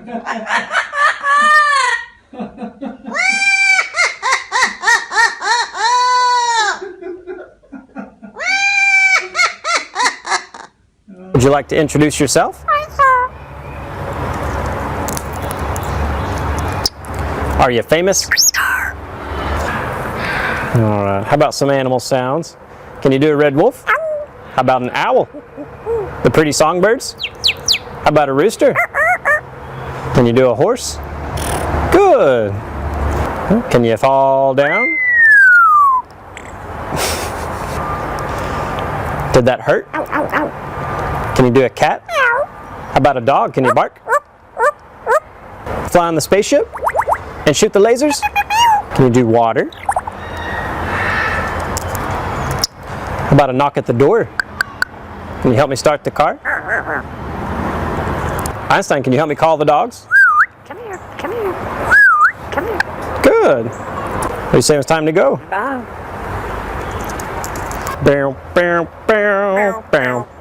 Would you like to introduce yourself? Are you famous? Alright, how about some animal sounds? Can you do a red wolf? How about an owl? The pretty songbirds? How about a rooster? Can you do a horse? Good! Can you fall down? Did that hurt? Can you do a cat? How about a dog? Can you bark? Fly on the spaceship? And shoot the lasers? Can you do water? How about a knock at the door? Can you help me start the car? Einstein, can you help me call the dogs? Come here, come here, come here. Good. What do you say it's time to go? Bye. Bow, bow, bow, bow, bow.